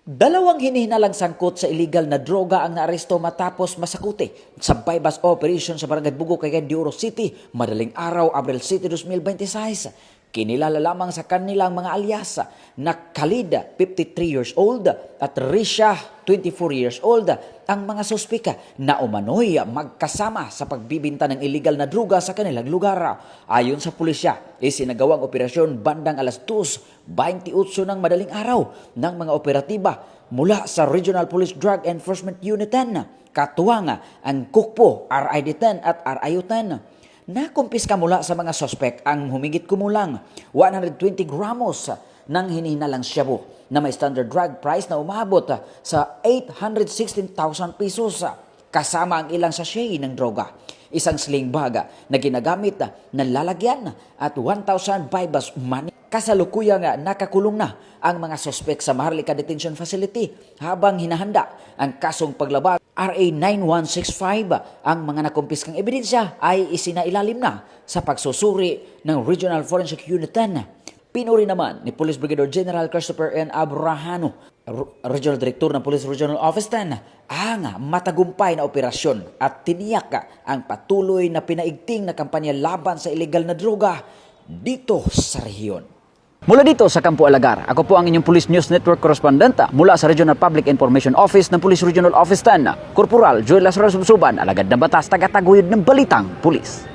Dalawang hinihinalang sangkot sa illegal na droga ang naaresto matapos masakuti sa bypass operation sa Barangay Bugo, Cagayan de Oro City, madaling araw, Abril City 2026. Kinilala lamang sa kanilang mga alyas na Khalid, 53 years old, at Risha, 24 years old, ang mga suspika na umano'y magkasama sa pagbibinta ng illegal na droga sa kanilang lugar. Ayon sa pulisya, isinagawang operasyon bandang alas 2:28 ng madaling araw ng mga operatiba mula sa Regional Police Drug Enforcement Unit 10, katuwang ang KUKPO, RID-10 at RIO-10. Nakumpiska mula sa mga sospek ang humigit kumulang 120 gramos ng hinihinalang shabu na may standard drug price na umabot sa 816,000 pesos kasama ang ilang sachet ng droga, isang sling bag na ginagamit na lalagyan at 1,000 bypass money. Kasalukuyang nakakulong na ang mga sospek sa Maharlika Detention Facility habang hinahanda ang kasong paglabag RA 9165. Ang mga nakumpiskang ebidensya ay isinailalim na sa pagsusuri ng Regional Forensic Unit 10. Pinuri naman ni Police Brigadier General Christopher N. Abrahano, Regional Director ng Police Regional Office 10, ang matagumpay na operasyon at tiniyak ang patuloy na pinaigting na kampanya laban sa illegal na droga dito sa rehiyon. Mula dito sa Campo Alagar, ako po ang inyong Police News Network Correspondent mula sa Regional Public Information Office ng Police Regional Office 10, Corporal Joel Lazaro Subsuban, alagad ng batas, tagataguyod ng Balitang Pulis.